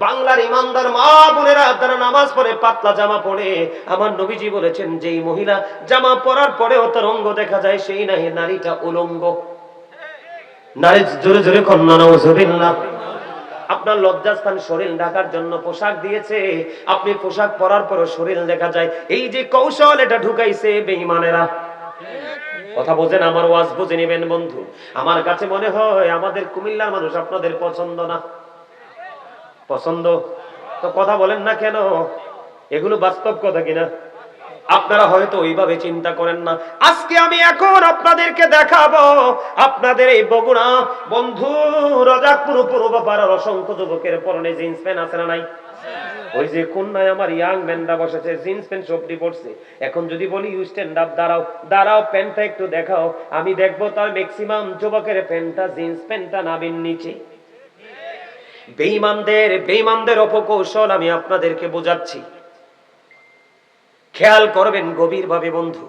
বাংলার ইমানদার মা বোনেরা তারা নামাজ পড়ে পাতলা জামা পরে, আমার নবীজি বলেছেন যেই মহিলা জামা পরার পরেও তার অঙ্গ দেখা যায় সেই নারীটা উলঙ্গ। নারী জোরে জোরে কন্যা নাউজুবিল্লাহ। আপনার লজ্জাস্থান শরীর ঢাকার জন্য পোশাক দিয়েছে, আপনি পোশাক পরার পরও শরীর দেখা যায়, এই যে কৌশল এটা ঢুকাইছে বেঈমানেরা। কথা বোঝেন, আমার ওয়াজ বুঝে নেবেন বন্ধু। আমার কাছে মনে হয় আমাদের কুমিল্লার মানুষ আপনাদের পছন্দ না। পছন্দ তো কথা বলেন না কেন? এগুলো বাস্তব কথা কিনা? আপনারা হয়তো ওইভাবে চিন্তা করেন না। আজকে আমি এখন আপনাদেরকে দেখাবো, আপনাদের এই বগুড়া বন্ধু রাজাপুর পূর্বপাড়ার অসংখ্য যুবকের পরনে জিন্স প্যান্ট আছে না নাই? ওই যে কন্যায় আমার ইয়াং ম্যানরা বসেছে, জিন্স প্যান্ট সবটি পড়ছে। এখন যদি বলি ইউ স্ট্যান্ড আপ, দাঁড়াও দাঁড়াও, প্যান্টটা একটু দেখাও, আমি দেখবো তার ম্যাক্সিমাম যুবকের প্যান্টটা জিন্স প্যান্টটা নাবির নিচে। বেঈমানদের অপকৌশল আমি আপনাদেরকে বোঝাচ্ছি, খেয়াল করবেন গভীরভাবে বন্ধু।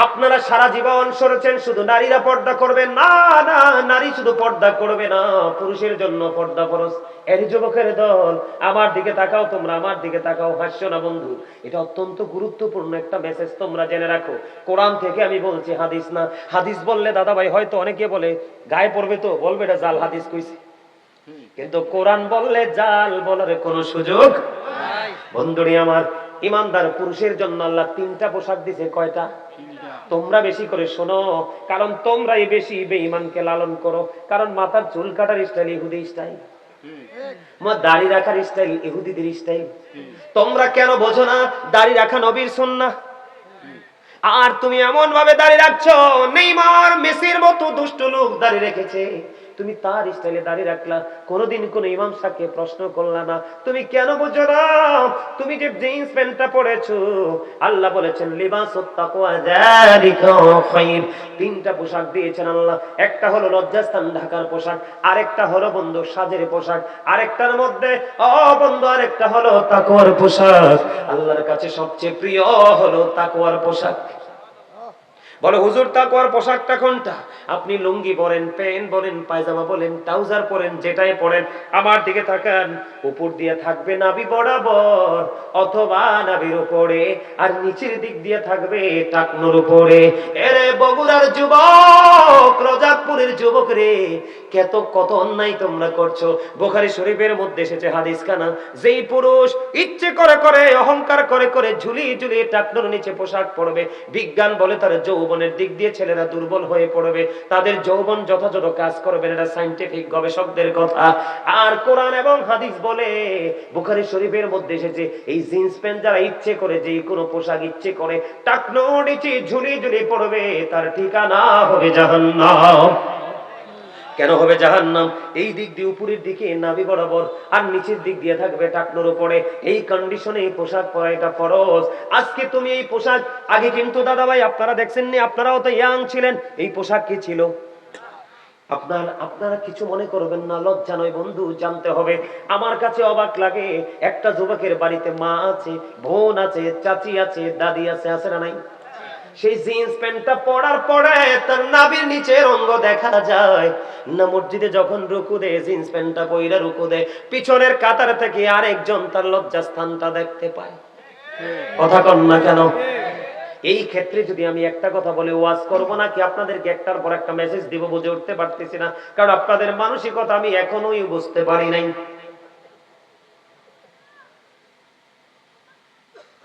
আপনারা সারা জীবন সরেছেন শুধু নারীরা পর্দা করবে না, না নারী শুধু পর্দা করবে না, পুরুষের জন্য পর্দা ফরজ। এর যুবকের দল আমার দিকে তাকাও, তোমরা আমার দিকে তাকাও, হাসছো না বন্ধু। এটা অত্যন্ত গুরুত্বপূর্ণ একটা মেসেজ, তোমরা জেনে রাখো। কোরআন থেকে আমি বলছি, হাদিস না। হাদিস বললে দাদা ভাই হয়তো অনেকে বলে গায়ে পড়বে, তো বলবে এটা জাল হাদিস কইছে, কিন্তু কোরআন বললে জাল বলার কোনো সুযোগ নাই। বন্ধুরি আমার, ইমানদার পুরুষের জন্য আল্লাহ তিনটা পোশাক দিয়েছে। কয়টা? তোমরা বেশি করে শোনো, কারণ তোমরাই বেশি বেঈমানকে লালন করো। কারণ মাথার চুল কাটার স্টাইল ইহুদি স্টাইল, দাড়ি রাখার স্টাইল ইহুদিদের স্টাইল। তোমরা কেন বোঝো না দাড়ি রাখা নবীর সুন্নাহ? আর তুমি এমন ভাবে দাড়ি রাখছো, নেইমার মেসির মতো দুষ্ট লোক দাড়ি রেখেছে, তুমি তার স্টাইলে দাড়ি রাখলা, কোনদিন কোন ইমাম সাহেবকে প্রশ্ন করলা না। তুমি কেন বুঝো না? তুমি যে জিন্স প্যান্টটা পরেছো, আল্লাহ বলেছেন লিবাসুত তাকওয়া যালিকা খায়র। তিনটা পোশাক দিয়েছেন আল্লাহ, একটা হলো লজ্জাস্থান ঢাকার পোশাক, আরেকটা হলো বন্ধু সাজের পোশাক, আরেকটার মধ্যে বন্ধু আরেকটা হলো তাকওয়ার পোশাক। আল্লাহর কাছে সবচেয়ে প্রিয় হলো তাকওয়ার পোশাক। বলে হুজুর তাকওয়ার পোশাকটা কোনটা? আপনি লুঙ্গি পরেন, প্যান্ট পরেন, পায়জামা বলেন, ট্রাউজার পরেন, যেটাই পরেন, আমার দিকে তাকান, উপর দিয়ে থাকবে নাভি বরাবর অথবা নাভির উপরে, আর নিচের দিক দিয়ে থাকবে টাকনুর উপরে। এরে বগুড়ার যুবক, রজাকপুরের যুবক রে, কত অন্যায় তোমরা করছো। বুখারী শরীফের মধ্যে এসেছে হাদিস খানা, যেই পুরুষ ইচ্ছে করে করে অহংকার করে করে ঝুলিয়ে ঝুলিয়ে টাকনুর নিচে পোশাক পরবে, বিজ্ঞান বলে তার যৌবনের দিক দিয়ে ছেলেরা দুর্বল হয়ে পড়বে, তাদের যৌবন যথাযথ কাজ করবে না। এটা সায়েন্টিফিক গবেষকদের কথা। আর কোরআন এবং হাদিস বলে, বুখারী শরীফের মধ্যে এসেছে, এই জিন্স প্যান্ট যারা ইচ্ছে করে যে কোনো পোশাক ইচ্ছে করে টাকনুর নিচে ঝুলিয়ে ঝুলিয়ে পড়বে, তার ঠিকানা হবে জাহান্নাম। কেন হবে জাহান্নাম? এই দিক দিয়ে উপরের দিকে নাভি বরাবর, আর নিচের দিক দিয়ে থাকবে টাকনুর উপরে। এই কন্ডিশনে এই পোশাক পরা এটা ফরজ। আজকে তুমি এই পোশাক, আগে কিন্তু দাদা ভাই আপনারা দেখছেননি, আপনারাও তো ইয়াং ছিলেন, এই পোশাক কি ছিল? আপনারা কিছু মনে করবেন না, লজ্জা নয় বন্ধু, জানতে হবে। আমার কাছে অবাক লাগে, একটা যুবকের বাড়িতে মা আছে, বোন আছে, চাচি আছে, দাদি আছে, আছে না নাই? সেই জিন্স প্যান্টটা পরার পরে তার নাভির নিচের অঙ্গ দেখা যায় না। মসজিদে যখন রুকু দেয়, জিন্স প্যান্টটা পইরা রুকু দেয়, পিছনের কাতার থেকে আরেকজন তার লজ্জাস্থানটা দেখতে পায়। কথা কন না কেন? এই ক্ষেত্রে যদি আমি একটা কথা বলে ওয়াজ করবো নাকি আপনাদেরকে একটার পর একটা মেসেজ দিব, বুঝে উঠতে পারতেছি না, কারণ আপনাদের মানসিকতা আমি এখনোই বুঝতে পারি নাই।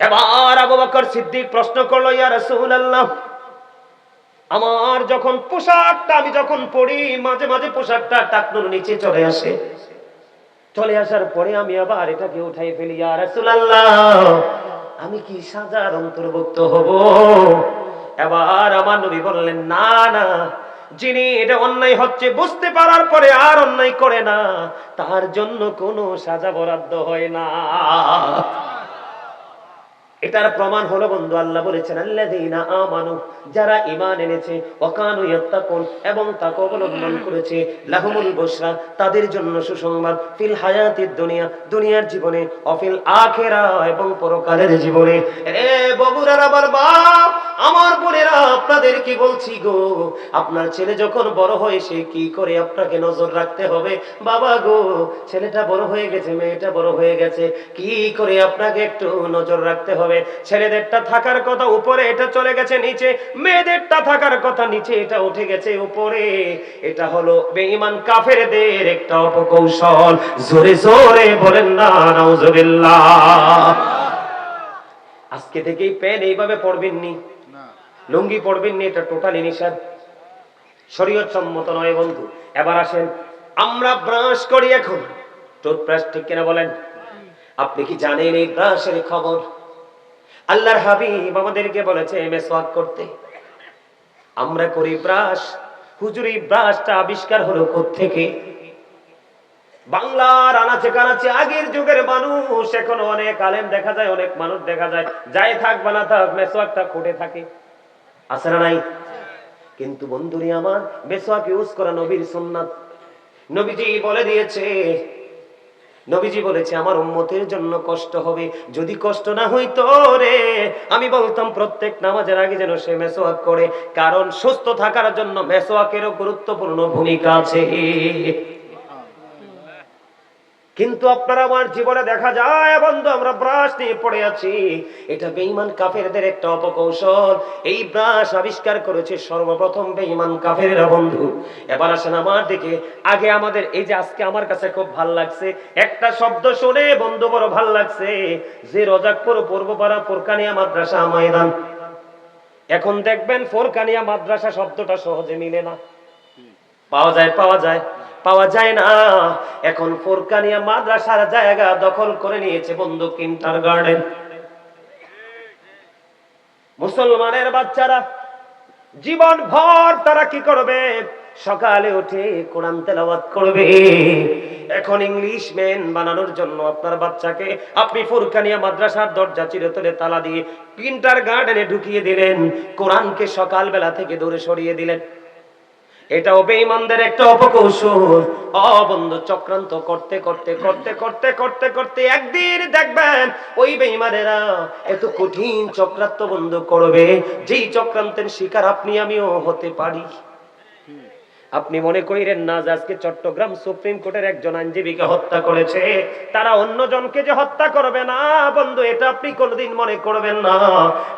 এবার আবু বকর সিদ্দিক প্রশ্ন করলো, ইয়া রাসূলুল্লাহ, আমার যখন পোশাকটা আমি যখন পরি, মাঝে মাঝে পোশাকটা টাকনুর নিচে চলে আসে, চলে আসার পরে আমি আবার এটাকে উঠাই ফেলি, ইয়া রাসূলুল্লাহ, আমি কি সাজার অন্তর্ভুক্ত হব? এবার আমার নবী বললেন, না না, যিনি এটা অন্যায় হচ্ছে বুঝতে পারার পরে আর অন্যায় করে না, তার জন্য কোনো সাজা বরাদ্দ হয় না। এটার প্রমাণ হলো বন্ধু, আল্লাহ বলেছেন আল্লাযীনা আমানু, যারা ঈমান এনেছে, ওয়া কানু ইয়াত্তাকুন, এবং তাকওয়া অবলম্বন করেছে, লাহুমুল বুশরা, তাদের জন্য সুসংবাদ, ফিল হায়াতিদ দুনিয়া, দুনিয়ার জীবনে, ও ফিল আখিরাহ, এবং পরকালের জীবনে। এ বগুড়ার আমার বাপ, আমার বোনেরা, আপনাদের কি বলছি গো, আপনার ছেলে যখন বড় হয় সে কি করে আপনাকে নজর রাখতে হবে। বাবা গো, ছেলেটা বড় হয়ে গেছে, মেয়েটা বড় হয়ে গেছে, কি করে আপনাকে একটু নজর রাখতে হবে। ছেলেদেরটা থাকার কথা উপরে, এটা চলে গেছে নিচে, মেয়েদেরটা থাকার কথা নিচে, এটা উঠে গেছে উপরে। এটা হলো বেঈমান কাফেরদের একটা অপকৌশল। জোরে জোরে বলেন না নাউজুবিল্লাহ। আজকে থেকেই প্যান এইভাবে পড়বেন নি, লুঙ্গি পড়বেন নি, এটা টোটালি নিষেধ, শরীয়ত সম্মত নয় বন্ধু। এবার আসেন, আমরা ব্রাশ করি এখন, টুথব্রাশ, ঠিক কিনা বলেন? আপনি কি জানেন এই ব্রাশের খবর? আল্লাহর হাবিব আমাদেরকে বলেছে মেসওয়াক করতে, আমরা করি ব্রাশ। হুজুর, এই ব্রাশটা আবিষ্কার হলো কোত্থেকে? বাংলার আনাচে কানাচে আগের যুগের মানুষ, এখনো অনেক আলেম দেখা যায়, অনেক মানুষ দেখা যায়, যাই থাক বা না থাক মেসওয়াকটা খুঁটে থাকে, আছে না নাই? কিন্তু বন্ধুরি আমার, মেসওয়াক ইউজ করা নবীর সুন্নাত। নবীজি বলে দিয়েছে, নবীজি বলেছে আমার উম্মতের জন্য কষ্ট হবে, যদি কষ্ট না হইতো রে, আমি বলতাম প্রত্যেক নামাজের আগে যেন সে মেসওয়াক করে, কারণ সুস্থ থাকার জন্য মেসওয়াকেরও গুরুত্বপূর্ণ ভূমিকা আছে। কিন্তু আপনারা আমার জীবনে দেখা যায় বন্ধু, আমরা ব্রাশ নিয়ে পড়ে আছি। এটা বেঈমান কাফেরদের একটা অপকৌশল। এই ব্রাশ আবিষ্কার করেছে সর্বপ্রথম বেঈমান কাফেররা বন্ধু। এবার আসেন আমার দিকে, আগে আমাদের এই যে আজকে আমার কাছে খুব ভাল লাগছে একটা শব্দ শুনে বন্ধু, বড় ভাল লাগছে, যে রোজাকপুর পূর্বপাড়া ফোরকানিয়া মাদ্রাসা ময়দান। এখন দেখবেন ফোরকানিয়া মাদ্রাসা শব্দটা সহজে মিলে না, পাওয়া যায় পাওয়া যায় না। এখন ফোরকানিয়া মাদ্রাসার জায়গা দখল করে নিয়েছে বন্ধু কিন্ডারগার্টেন। মুসলমানের বাচ্চারা জীবন ভর তারা কি করবে? সকালে উঠে কোরআন তেলাওয়াত করবে। এখন ইংলিশ ম্যান বানানোর জন্য আপনার বাচ্চাকে আপনি ফোরকানিয়া মাদ্রাসার দরজা চিরতরে তালা দিয়ে কিন্ডারগার্টেনে ঢুকিয়ে দিলেন, কোরআনকে সকালবেলা থেকে দূরে সরিয়ে দিলেন। এটাও বেঈমানদের একটা অপকৌশল। বন্ধু, চক্রান্ত করতে করতে করতে করতে করতে করতে একদিন দেখবেন ওই বেঈমানেরা এত কঠিন চক্রান্ত বন্ধু করবে, যেই চক্রান্তের শিকার আপনি আমিও হতে পারি। আপনি মনে করেন না যে আজকে চট্টগ্রাম সুপ্রিম কোর্টের একজন আইনজীবীকে হত্যা করেছে, তারা অন্যজনকে যে হত্যা করবে না বন্ধু, এটা আপনি কোনোদিন মনে করবেন না।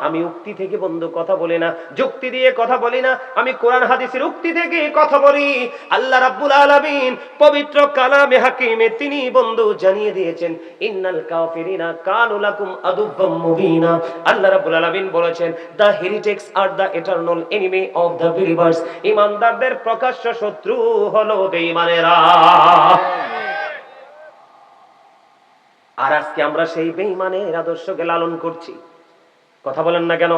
আমি উক্তি থেকে বন্ধু কথা বলি না, যুক্তি দিয়ে কথা বলি না, আমি কোরআন হাদিসের উক্তি থেকে কথা বলি। আল্লাহ রাব্বুল আলামিন পবিত্র কালামে হাকিমে তিনি বন্ধু জানিয়ে দিয়েছেন, ইন্নাল কাফিরিনা কানু লাকুম আদুব্বাম মুবিনা। আল্লাহ রাব্বুল আলামিন বলেছেন, দ্য হেরিটেক্স আর the eternal enemy of the believers. ঈমানদারদের প্রকাশ্য শত্রু হলো বেঈমানেরা। আর আজকে আমরা সেই বেঈমানের আদর্শকে লালন করছি। কথা বলেন না কেন?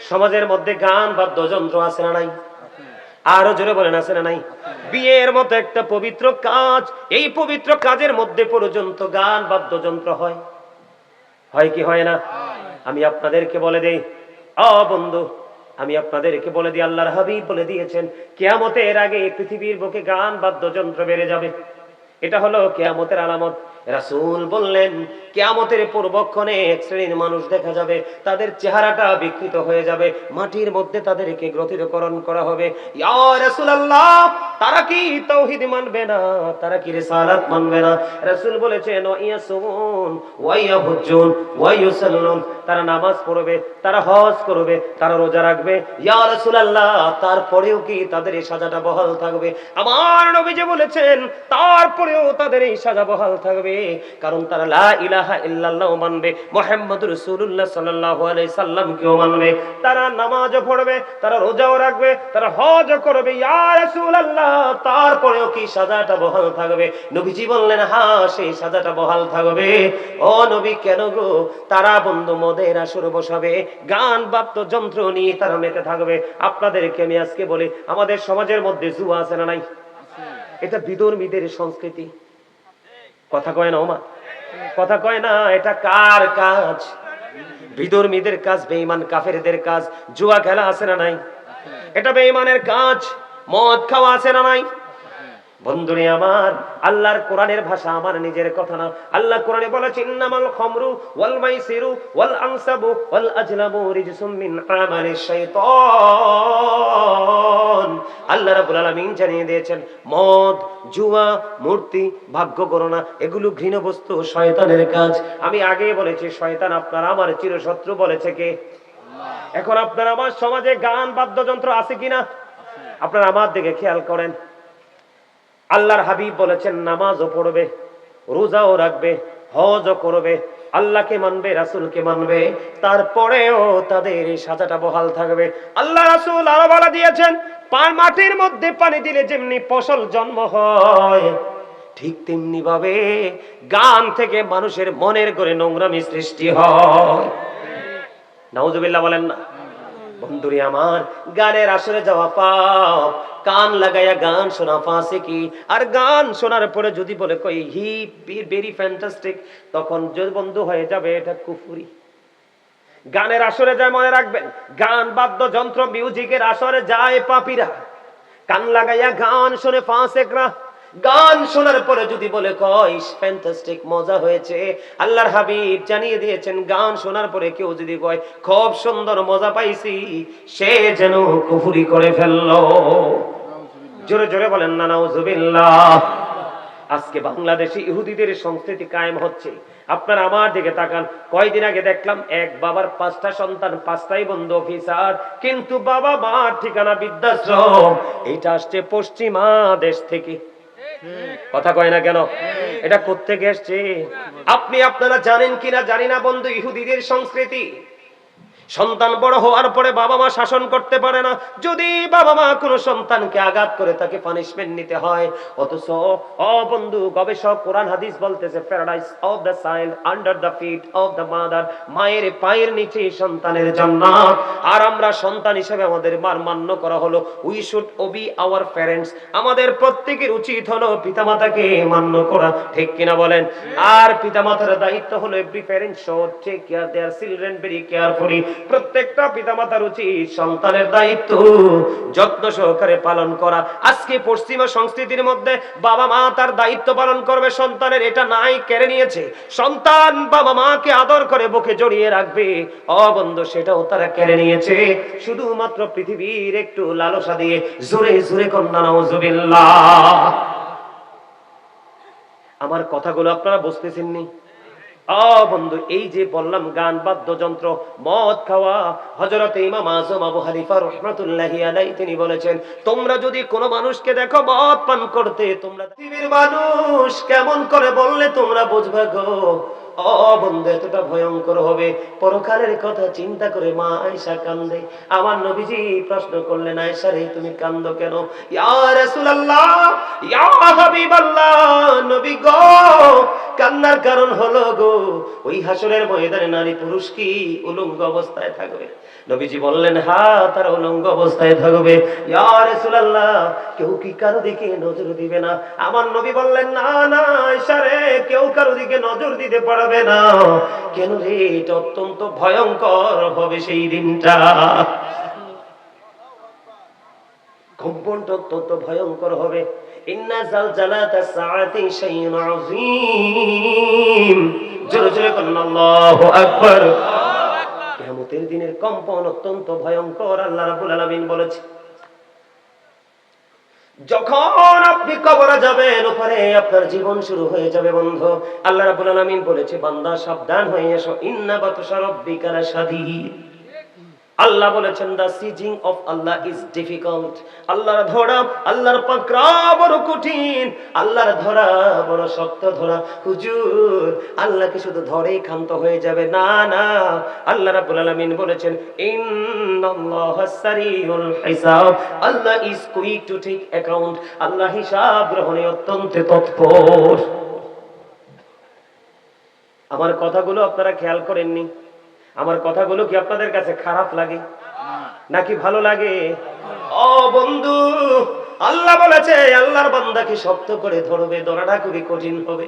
সমাজের মধ্যে গান বাদ্যযন্ত্র আছে না নাই? আরো জোরে বলেন, আছে না নাই? বিয়ের মতো একটা পবিত্র কাজ, এই পবিত্র কাজের মধ্যে পর্যন্ত গান বাদ্যযন্ত্র হয়, হয় কি হয় না? আমি আপনাদেরকে বলে দেই বন্ধু, আমি আপনাদেরকে বলে দিই, আল্লাহর হাবিব বলে দিয়েছেন কিয়ামতের আগে পৃথিবীর বুকে গান বাদ্যযন্ত্র বেড়ে যাবে। এটা হলো কিয়ামতের আলামত। রাসূল বললেন কিয়ামতের পূর্বক্ষণে এক শ্রেণীর মানুষ দেখা যাবে, তাদের চেহারাটা বিকৃত হয়ে যাবে, মাটির মধ্যে তাদেরকে গ্রথিতকরণ করা হবে। ইয়া রাসূলুল্লাহ, তারা কি তাওহীদ মানবে না? তারা কি রিসালাত মানবে না? রাসূল বলেছেন ইয়াসুমুন ওয়া ইয়াহুজ্জুন ওয়া ইউসাল্লুন, তারা নামাজ পড়বে, তারা হজ করবে, তারা রোজা রাখবে। ইয়া রাসূলুল্লাহ, তারপরেও কি তাদের এই সাজাটা বহাল থাকবে? আমার নবীজি বলেছেন তারপরেও তাদের এই সাজা বহাল থাকবে, কারণ তারা লা ইলাহা ইল্লাল্লাহ মানবে, মুহাম্মদুর রাসূলুল্লাহ সাল্লাল্লাহু আলাইহি সাল্লামকেও মানবে, তারা নামাজও পড়বে, তারা রোজাও রাখবে, তারা হজও করবে। ইয়া রাসূলুল্লাহ, তারপরেও কি সাজাটা বহাল থাকবে? নবীজি বললেন হ্যাঁ, সেই সাজাটা বহাল থাকবে। ও নবী, কেন গো? তারা বন্ধু মদের আসর বসাবে, গান বাদ্যযন্ত্র নিয়ে তারা মেতে থাকবে। আপনাদেরকে আমি আজকে বলি, আমাদের সমাজের মধ্যে জুয়া আছে না নাই? এটা বিধর্মীদের সংস্কৃতি। কথা কয় না ওমা? কথা কয় না? এটা কার কাজ? বিধর্মীদের কাজ, বেঈমান কাফেরদের কাজ। জুয়া খেলা আছে না নাই? এটা বেঈমানের কাজ। মদ খাওয়া আছে না নাই? বন্ধুরে আমার, আল্লাহর কোরআনের ভাষা, আমার নিজের কথা না। আল্লাহ কোরআনে বলেছে ইন্নামাল খামরু ওয়াল মাইসিরু ওয়াল আনসাবু ওয়াল আজলামু রিজসুম মিন আমালিশ শাইতান। আল্লাহ রাব্বুল আলামিন জানিয়ে দিয়েছেন, মদ, জুয়া, মূর্তি, ভাগ্য গণনা এগুলো ঘৃণ্য বস্তু, শয়তানের কাজ। আমি আগেই বলেছি, শয়তান আপনার আমার চিরশত্রু বলেছে কে? এখন আপনার আমার সমাজে গান বাদ্যযন্ত্র আছে কিনা? আপনারা আমার দিকে খেয়াল করেন। আল্লাহর হাবিব বলেছেন নামাজও পড়বে, রোজাও রাখবে, হজও করবে, আল্লাহকে মানবে, রাসূলকে মানবে, তারপরেও তাদের সাজাটা বহাল থাকবে। আল্লাহ রাসূল আরো বলে দিয়েছেন, মাটির মধ্যে পানি দিলে যেমনি ফসল জন্ম হয়, ঠিক তেমনি ভাবে গান থেকে মানুষের মনের করে নোংরামি সৃষ্টি হয়। নাউজুবিল্লাহ বলেন না? বন্ধুরে আমার, গানের আসরে যাওয়া পাপ, কান লাগাইয়া গান শোনা ফাসিকি। আর গান শোনার পরে যদি বলে কই হি ভেরি ফ্যান্টাস্টিক, তখন যদি বন্ধু হয়ে যাবে এটা কুফরি। গানের আসরে যায়, মনে রাখবেন, গান বাদ্যযন্ত্র মিউজিকের আসরে যায় পাপীরা, কান লাগাইয়া গান শুনে ফাসিকরা। গান শোনার পরে যদি বলে কয় ফ্যান্টাস্টিক, মজা হয়েছে, আল্লাহর হাবিব জানিয়ে দিয়েছেন গান শোনার পরে কেউ যদি কয় খুব সুন্দর, মজা পাইছি, সে যেন কুফরি করে ফেললো। জোরে জোরে বলেন না নাউজুবিল্লাহ। আজকে বাংলাদেশে ইহুদিদের সংস্কৃতি কায়েম হচ্ছে। আপনারা আমার দিকে তাকান, কয়দিন আগে দেখলাম এক বাবার 5টা সন্তান, 5টাই বন্ধু অফিসার, কিন্তু বাবা মার ঠিকানা বৃদ্ধাশ্রম। এটা আসছে পশ্চিমা দেশ থেকে। কথা কয় না কেন? এটা কোত্থেকে আসছে? আপনারা জানেন কিনা জানি না বন্ধু, ইহুদিদের সংস্কৃতি, সন্তান বড় হওয়ার পরে বাবা মা শাসন করতে পারে না। যদি বাবা মা কোনো সন্তানকে আঘাত করে তাকে পানিশমেন্ট নিতে হয়। অথচ বন্ধু, গবেষক কোরআন হাদিস বলতেছে paradise of the child under the feet of the mother, মায়ের পায়ের নিচে সন্তানের জান্নাত। আর আমরা সন্তান হিসেবে আমাদের মান্য করা হলো we should Obi our parents. আমাদের প্রত্যেকের উচিত হলো পিতামাতাকে মান্য করা, ঠিক কিনা বলেন? আর পিতামাতার দায়িত্ব হলো every parent should take care their children very carefully. প্রত্যেকটা পিতামাতার উচিত সন্তানের দায়িত্ব যত্ন সহকারে পালন করা। আজকে পশ্চিমা সংস্কৃতির মধ্যে বাবা মা তার দায়িত্ব পালন করবে সন্তানের, এটা নাই, কেড়ে নিয়েছে। সন্তান বাবা মাকে আদর করে বুকে জড়িয়ে রাখবে, বন্ধু, সেটাও তারা কেড়ে নিয়েছে শুধুমাত্র পৃথিবীর একটু লালসা দিয়ে। জোরে জোরে কন্যা নাউজুবিল্লাহ। আমার কথাগুলো আপনারা বুঝতেছেন নি? বন্ধু, এই যে বললাম গান বাদ্যযন্ত্র, মদ খাওয়া, হযরত ইমাম আযম আবু হানিফা রাহমাতুল্লাহি আলাইহি তিনি বলেছেন, তোমরা যদি কোনো মানুষকে দেখো মদ পান করতে, তোমরা পৃথিবীর মানুষ কেমন করে বললে তোমরা বুঝবে গো। বন্ধু, এতটা ভয়ঙ্কর হবে। পরকালের কথা চিন্তা করে মা আয়েশা কান্দে। আমার নবীজি প্রশ্ন করলেন, আয়েশা রে, তুমি কান্দো কেন? ইয়া রাসূলুল্লাহ, ইয়া হাবিবাল্লাহ, নবী গো, কান্নার কারণ হলো গো, ওই হাসরের ময়দানে নারী পুরুষ কি উলঙ্গ অবস্থায় থাকবে? নবীজি বললেন, হ্যাঁ, তারা উলঙ্গ অবস্থায় থাকবে। ইয়া রাসূলুল্লাহ, কেউ কি কারো দিকে নজর দিবে না? আমার নবী বললেন, না না আয়েশা রে, কেউ কারো দিকে নজর দিতে পারবে না। কেন রে? এটা অত্যন্ত ভয়ঙ্কর হবে সেই দিনটা। কম্পনটা অত্যন্ত ভয়ঙ্কর হবে। ইন্না জালজালাতা সাআতি শাইউন আযীম। জোরে জোরে বলুন আল্লাহু আকবার। কিয়ামতের দিনের কম্পন অত্যন্ত ভয়ঙ্কর। আল্লাহ রাব্বুল আলামিন বলেছে, যখন আপনি কবরে যাবেন, ওপারে আপনার জীবন শুরু হয়ে যাবে বন্ধু। আল্লাহ রাব্বুল আলামিন বলেছে, বান্দা সাবধান হয়ে এসো, ইন্না বাতশা রাব্বিকা লাশাদীদ। আল্লাহ বলেছেন, the seizing of Allah is difficult. আল্লাহর ধরা, আল্লাহর পাকড়া বড় কঠিন, আল্লাহর ধরা বড় শক্ত ধরা। হুজুর, আল্লাহকে শুধু ধরেই ক্ষান্ত হয়ে যাবে না, না। আল্লাহ রাব্বুল আলামিন বলেছেন, ইন্নাল্লাহা সারিউল হিসাব, Allah is quick to take account. Allah হিসাব গ্রহণে অত্যন্ত তৎপর। আমার কথাগুলো আপনারা খেয়াল করেননি? আমার কথাগুলো কি আপনাদের কাছে খারাপ লাগে নাকি ভালো লাগে? বন্ধু, আল্লাহ বলেছে আল্লাহর বান্দাকে শক্ত করে ধরবে, ধরাটা খুবই কঠিন হবে।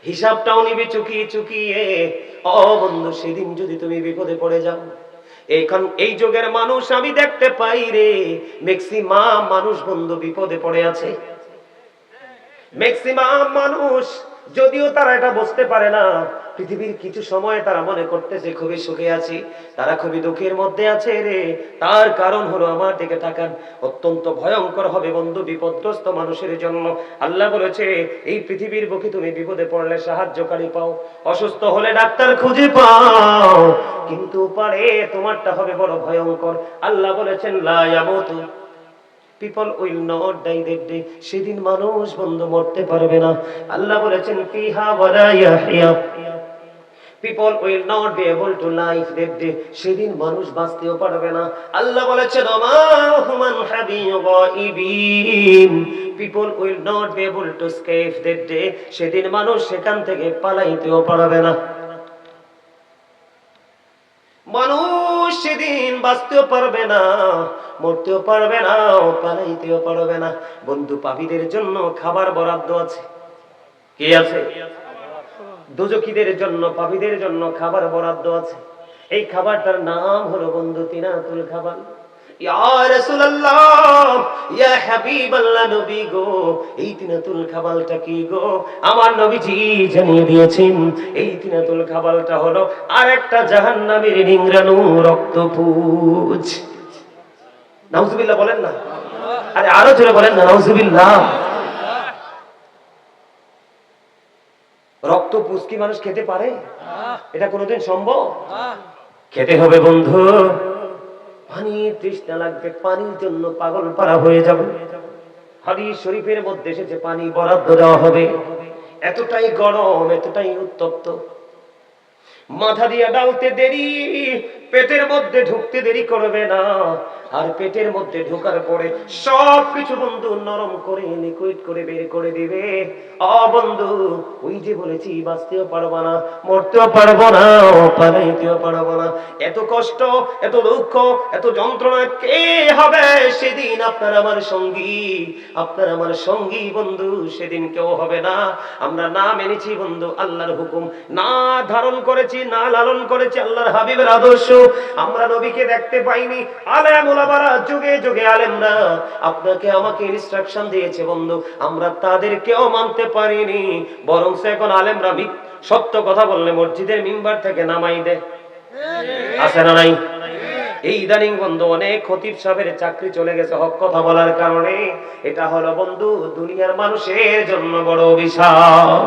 হিসাবটাও নিবি চুকিয়ে চুকিয়ে। ও বন্ধু, সেদিন যদি তুমি বিপদে পড়ে যাও, এই যুগের মানুষ আমি দেখতে পাই রে, ম্যাক্সিমাম মানুষ বন্ধু বিপদে পড়ে আছে। ম্যাক্সিমাম মানুষ, যদিও তারা এটা বুঝতে পারে না, পৃথিবীর কিছু সময় তারা মনে করতেছে খুবই সুখে আছি, তারা খুবই দুঃখের মধ্যে আছে রে। তার কারণ হলো, আমার দিকে তাকান, অত্যন্ত ভয়ঙ্কর হবে বন্ধু বিপদগ্রস্ত মানুষের জন্য। আল্লাহ বলেছে, এই পৃথিবীর বুকে তুমি বিপদে পড়লে সাহায্যকারী পাও, অসুস্থ হলে ডাক্তার খুঁজে পাও, কিন্তু পারে তোমারটা হবে বড় ভয়ঙ্কর। আল্লাহ বলেছেন, লা ইয়ামুতু, people will not die that day, সেদিন মানুষ বন্ধু মরতে পারবে না। আল্লাহ বলেছেন, ফিহা ওয়ালা ইয়াহইয়া, people will not be able to live that day, সেদিন মানুষ বাঁচতেও পারবে না। আল্লাহ বলেছেন, আমা human হাবিয়ুগাইবিন, people will not be able to escape that day, সেদিন মানুষ সেখান থেকে পালাইতেও পারবে না। মানুষ সেদিন বাঁচতেও পারবে না, মরতেও পারবে না, পালাইতেও পারবে না। বন্ধু, পাপীদের জন্য খাবার বরাদ্দ আছে। কি আছে? দোজখীদের জন্য, পাপীদের জন্য খাবার বরাদ্দ আছে। এই খাবারটার নাম হলো বন্ধু তিনাতুল খাবার। ইয়া রাসূলুল্লাহ, ইয়া হাবিবাল্লাহ, নবী গো, এই তিনাতুল খাবারটা কি গো? আমার নবীজি জানিয়ে দিয়েছেন, এই তিনাতুল খাবারটা হলো আরেকটা জাহান্নামের নিংড়ানো রক্তপুঞ্জ। নাউজুবিল্লাহ বলেন না, আরে আরো জোরে বলেন না, নাউজুবিল্লাহ। রক্তপুঞ্জ কি মানুষ খেতে পারে? এটা কোনোদিন সম্ভব? খেতে হবে বন্ধু। পানির তৃষ্ণা লাগবে, পানির জন্য পাগল পারা হয়ে যাবে। হাদিস শরীফের মধ্যে এসেছে, পানি বরাদ্দ দেওয়া হবে। এতটাই গরম, এতটাই উত্তপ্ত, মাথা দিয়ে ডালতে দেরি, পেটের মধ্যে ঢুকতে দেরি করবে না। আর পেটের মধ্যে ঢোকার পরে সবকিছু বন্ধু নরম করে, লিকুইড করে বের করে দিবে। ও বন্ধু, ওই যে বলেছি, বাঁচতেও পারবো না, মরতেও পারবো না, পালাইতেও পারবো না। এত কষ্ট, এত দুঃখ, এত যন্ত্রণা কে হবে সেদিন? আপনার আমার সঙ্গী, আপনার আমার সঙ্গী বন্ধু সেদিন কেউ হবে না। আমরা না মেনেছি বন্ধু আল্লাহর হুকুম, না ধারণ করেছি, না লালন করেছি আল্লাহর হাবিবের আদর্শ, আমরা নবীকে দেখতে পাইনি। আলেম ওলামারা, যুগে যুগে আলেমরা আপনাকে আমাকে ইনস্ট্রাকশন দিয়েছে বন্ধু, আমরা তাদেরকেও মানতে পারিনি। বরং এখন আলেমরা সত্য কথা বললে মসজিদের মিম্বার থেকে নামাই দেয়। আছে না নাই? এই ইদানিং বন্ধু অনেক খতিব সাহেবের চাকরি চলে গেছে হক কথা বলার কারণে। এটা হলো বন্ধু দুনিয়ার মানুষের জন্য বড় অভিশাপ।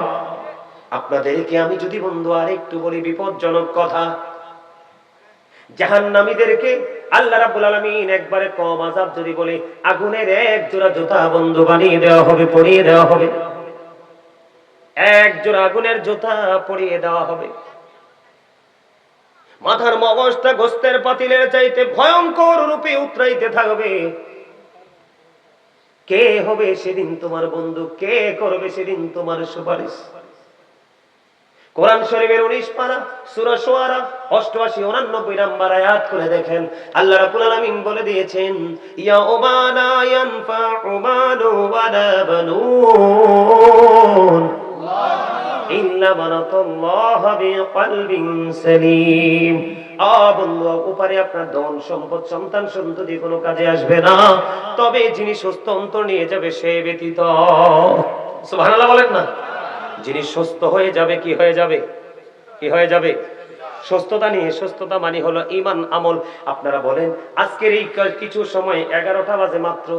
আপনাদেরকে আমি যদি বন্ধু আর একটু বলি বিপজ্জনক কথা, জাহান্নামীদেরকে আল্লাহ রাব্বুল আলামিন একবারে কম আযাব যদি বলে, আগুনের এক জোড়া জুতা বন্ধু বানিয়ে দেওয়া হবে, পরিয়ে দেওয়া হবে। এক জোড়া আগুনের জুতা পরিয়ে দেওয়া হবে। মাথার মগজটা গোস্তের পাতিলের চাইতে ভয়ঙ্কর রূপে উতরাইতে থাকবে। কে হবে সেদিন তোমার বন্ধু? কে করবে সেদিন তোমার সুপারিশ? কোরআন শরীফের 19 পারা সূরা শুআরা 88 89 নম্বর আয়াত করে দেখেন, আল্লাহ রাব্বুল আলামিন বলে দিয়েছেন, ইয়াউমা লা ইয়ানফাউ মালু ওয়ালা বানুন ইল্লা মান আতাল্লাহা বিকলবিন সালিম। বন্ধু, উপরে আপনার ধন সম্পদ সন্তান সন্ততি কোনো কাজে আসবে না, তবে যিনি সুস্থ অন্তর নিয়ে যাবে সে ব্যতীত। সুবহানাল্লাহ বলেন না? যিনি সুস্থ হয়ে যাবে, কি হয়ে যাবে? কি হয়ে যাবে? সুস্থতা নিয়ে। সুস্থতা মানে হলো ঈমান আমল। আপনারা বলেন, আজকের এই কিছু সময় 11টা বাজে মাত্র,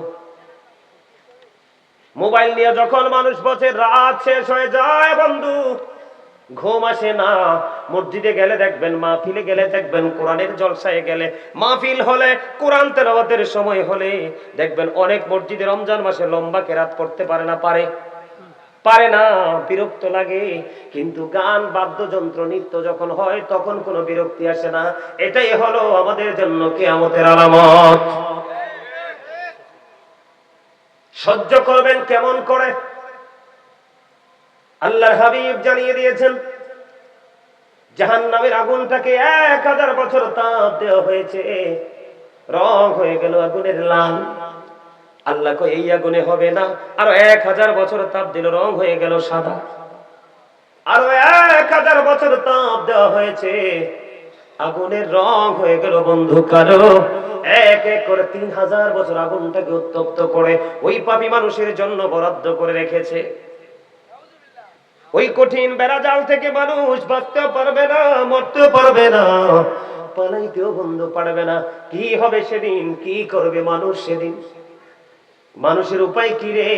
মোবাইল নিয়ে যখন মানুষ বসে, রাত শেষ হয়ে যায় বন্ধু, ঘুম আসে না। মসজিদে গেলে দেখবেন, মাহফিলে গেলে দেখবেন, কোরআনের জলসায় গেলে, মাহফিল হলে, কোরআন তেলাওয়াতের সময় হলে দেখবেন অনেক মসজিদে রমজান মাসে লম্বা কেরাত পড়তে পারে না, পারে না, বিরক্ত লাগে। কিন্তু গান বাদ্যযন্ত্র নৃত্য যখন হয় তখন কোনো বিরক্তি আসে না। এটাই হলো আমাদের জন্য কিয়ামতের আলামত। সহ্য করবেন কেমন করে? আল্লাহর হাবিব জানিয়ে দিয়েছেন, জাহান্নামের আগুনটাকে 1000 বছর তাপ দেওয়া হয়েছে, রং হয়ে গেল আগুনের লাল। আল্লাহ কই এই আগুনে হবে না, আরো 1000 বছর তাপ দিল, রং হয়ে গেল সাদা। আরো 1000 বছর তাপ দেওয়া হয়েছে, আগুনের রং হয়ে গেল বন্ধু কালো। এক এক করে 3000 বছর আগুনটাকে উত্তপ্ত করে ওই পাপী মানুষের জন্য বরাদ্দ করে রেখেছে। ওই কঠিন বেড়াজাল থেকে মানুষ বাঁচতেও পারবে না, মরতেও পারবে না, পালাইতেও বন্ধু পারবে না। কি হবে সেদিন? কি করবে মানুষ সেদিন? মানুষের উপায় কি রে?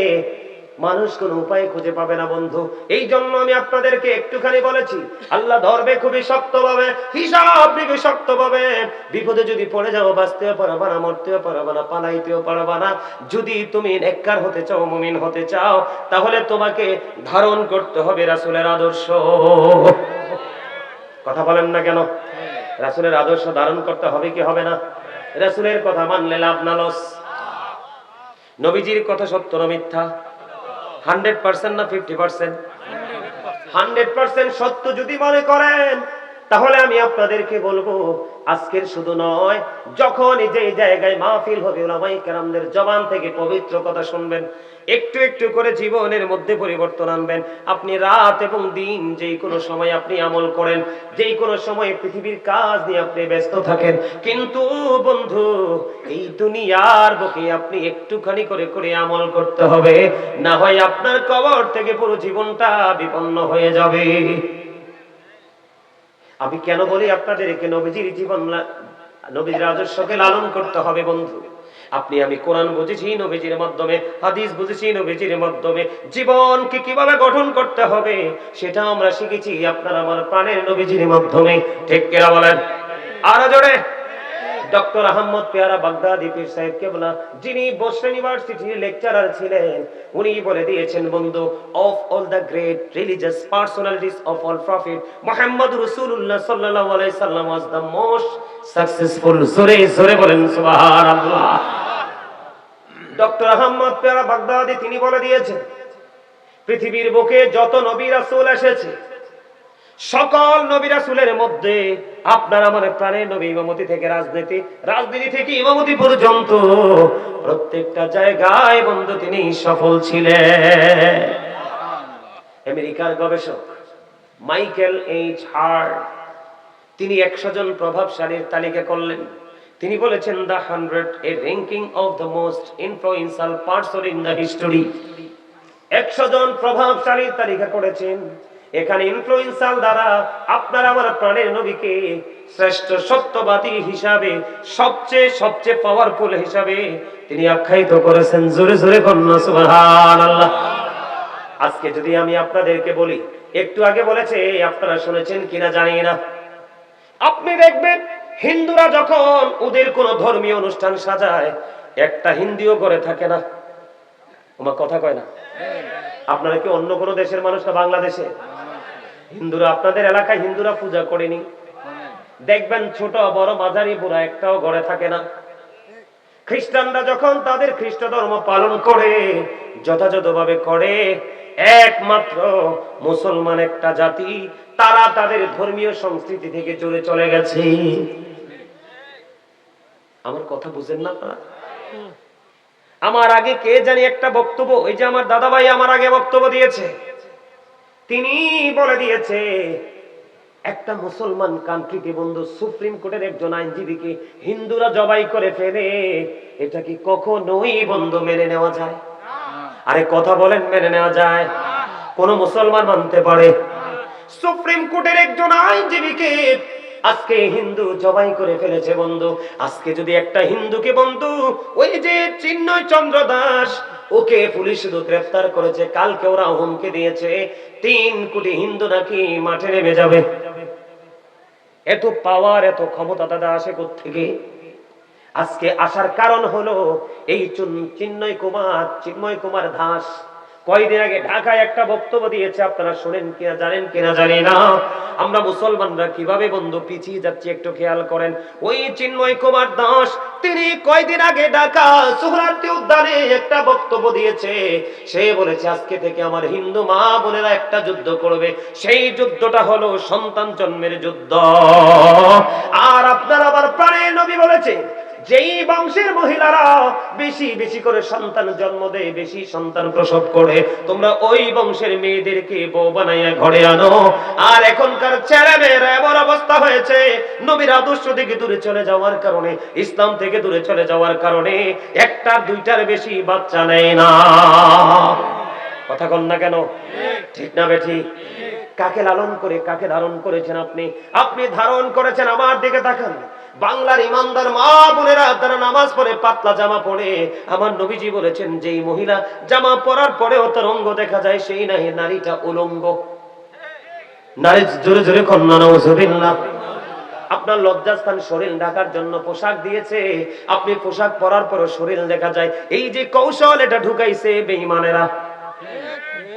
মানুষ কোন উপায় খুঁজে পাবে না বন্ধু। এই জন্য আমি আপনাদেরকে একটুখানি বলেছি, আল্লাহ ধরবে খুবই শক্তভাবে, হিসাব নিবে শক্তভাবে। বিপদে যদি পড়ে যাও, বাঁচতেও পারবা না, মরতেও পারবা না, পালাইতেও পারবা না। যদি তুমি নেককার হতে চাও, মুমিন হতে চাও, তাহলে তোমাকে ধারণ করতে হবে রাসূলের আদর্শ। কথা বলেন না কেন? রাসূলের আদর্শ ধারণ করতে হবে কি হবে না? রাসূলের কথা মানলে লাভ না লস? নবীজির কথা সত্য না মিথ্যা? 100% না 50%? 100% সত্য যদি মনে করেন, তাহলে আমি আপনাদেরকে বলবো, আজকের শুধু নয়, যখন যে জায়গায় মাহফিল হবে উলামায়ে কেরামদের জবান থেকে পবিত্র কথা শুনবেন, একটু একটু করে জীবনের মধ্যে পরিবর্তন আনবেন। আপনি রাত এবং দিন যেই কোনো সময় আপনি আমল করেন, যেই কোনো সময় পৃথিবীর কাজ নিয়ে আপনি ব্যস্ত থাকেন, কিন্তু বন্ধু এই দুনিয়ার বুকে আপনি একটুখানি করে করে আমল করতে হবে, না হয় আপনার কবর থেকে পুরো জীবনটা বিপন্ন হয়ে যাবে। আমি কেন বলি আপনাদেরকে নবীজির জীবন, নবীজির আদর্শকে লালন করতে হবে বন্ধু? আপনি আমি কোরআন বুঝেছি নবীজির মাধ্যমে, হাদিস বুঝেছি নবীজির মাধ্যমে, জীবনকে কিভাবে গঠন করতে হবে সেটা আমরা শিখেছি আপনার আমার প্রাণের নবীজির মাধ্যমে। ঠিক কিনা বলেন? আরো জোরে। ডক্টর আহমদ পেয়ারা বাগদাদি পীর সাহেব কেবলা, যিনি বসরা ইউনিভার্সিটির লেকচারার ছিলেন, উনি বলে দিয়েছেন বন্ধু, of all the great religious personalities of all prophet, Muhammad রাসূলুল্লাহ সাল্লাল্লাহু আলাইহি সাল্লাম ওয়াজ দ্য মোস্ট সাকসেসফুল। জোরে জোরে বলেন সুবহানাল্লাহ। ডক্টর আহমদ পেয়ারা বাগদাদি তিনি বলে দিয়েছেন, পৃথিবীর বুকে যত নবী রাসূল এসেছে, সকল নবী রাসূলের মধ্যে আপনার আমার প্রাণের নবী ইমামতি থেকে রাজনীতি, রাজনীতি থেকে ইমামতি পর্যন্ত প্রত্যেকটা জায়গায় বন্ধু তিনি সফল ছিলেন। আমেরিকার গবেষক মাইকেল এইচ হার্ট তিনি 100 জন প্রভাবশালীর তালিকা করলেন। তিনি বলেছেন, the 100 A ranking of the most influential person in the history. 100 জন প্রভাবশালীর তালিকা করেছেন। এখানে ইনফ্লুয়েন্সাল দ্বারা আপনার আমার প্রাণের নবীকে শ্রেষ্ঠ সত্যবাদী হিসাবে, সবচেয়ে সবচেয়ে পাওয়ারফুল হিসাবে তিনি আখ্যায়িত করেছেন। জোরে জোরে কন্যা সুবহানাল্লাহ। আজকে যদি আমি আপনাদেরকে বলি, একটু আগে বলেছে, আপনারা শুনেছেন কিনা জানি না, আপনি দেখবেন হিন্দুরা যখন ওদের কোন ধর্মীয় অনুষ্ঠান সাজায়, একটা হিন্দুও করে থাকে না। আমার কথা কয় না? আপনারা কি অন্য কোন দেশের মানুষ না বাংলাদেশে? হিন্দুরা আপনাদের এলাকায় হিন্দুরা পূজা করেনি? দেখবেন ছোট বড় মাঝারি বুড়া একটাও ঘরে থাকে না। খ্রিস্টানরা যখন তাদের খ্রিস্ট ধর্ম পালন করে, যথাযথভাবে করে। একমাত্র মুসলমান একটা জাতি, তারা তাদের ধর্মীয় সংস্কৃতি থেকে চলে চলে গেছে। আমার কথা বুঝেন না আপনারা? আমার আগে কে জানি একটা বক্তব্য, ওই যে আমার দাদা ভাই আমার আগে বক্তব্য দিয়েছে, তিনি বলে দিয়েছে, একটা মুসলমান কান্ট্রিতে বন্ধু সুপ্রিম কোর্টের একজন আইনজীবীকে হিন্দুরা জবাই করে ফেলে, এটা কি কখনোই বন্ধু মেনে নেওয়া যায়? আরে কথা বলেন, মেনে নেওয়া যায়? কোন মুসলমান মানতে পারে? সুপ্রিম কোর্টের একজন আইনজীবীকে আজকে হিন্দু জবাই করে ফেলেছে বন্ধু। আজকে যদি একটা হিন্দুকে বন্ধু, ওই যে চিন্ময় চন্দ্র দাস, ওকে পুলিশ শুধু গ্রেফতার করেছে, কালকে ওরা হুমকি দিয়েছে 3 কোটি হিন্দু নাকি মাঠে নেমে যাবে। এত পাওয়ার, এত ক্ষমতা দাদা আসে কোত্থেকে? আজকে আসার কারণ হলো এই চিন্ময় কুমার দাস কয়েকদিন আগে ঢাকায় একটা বক্তব্য দিয়েছে। আপনারা শুনেন কিনা জানেন কিনা জানি না। আমরা মুসলমানরা কিভাবে বন্ধু পিছিয়ে যাচ্ছি একটু খেয়াল করেন। ওই চিন্ময় কুমার দাস তিনি কয়েকদিন আগে ঢাকা সোহরাওয়ার্দী উদ্যানে একটা বক্তব্য দিয়েছে। সে বলেছে, আজকে থেকে আমার হিন্দু মা বোনেরা একটা যুদ্ধ করবে, সেই যুদ্ধটা হলো সন্তান জন্মের যুদ্ধ। আর আপনার আবার প্রাণের নবী বলেছে, যেই বংশের মহিলারা বেশি বেশি করে সন্তান জন্ম দেয়, বেশি সন্তান প্রসব করে, তোমরা ওই বংশের মেয়েদেরকে বউ বানাইয়া ঘরে আনো। আর এখনকার ছেলে মেয়েরা এমন অবস্থা হয়েছে, নবীর আদর্শ থেকে দূরে চলে যাওয়ার কারণে, ইসলাম থেকে দূরে চলে যাওয়ার কারণে একটার দুইটার বেশি বাচ্চা নেয় না। কথা কন না কেন? ঠিক না বেঠি? কাকে লালন করে কাকে ধারণ করেছেন আপনি? আপনি ধারণ করেছেন, আমার দিকে তাকান, বাংলার ইমানদার মা বোনেরা তারা নামাজ পড়ে পাতলা জামা পরে। আমার নবীজি বলেছেন, যেই মহিলা জামা পরার পরেও তার অঙ্গ দেখা যায়, সেই নারীটা উলঙ্গ। নারী জোরে জোরে কন্যা নাউজুবিল্লাহ। আপনার লজ্জাস্থান শরীর ঢাকার জন্য পোশাক দিয়েছে, আপনি পোশাক পরার পরও শরীর দেখা যায়। এই যে কৌশল, এটা ঢুকাইছে বেঈমানেরা।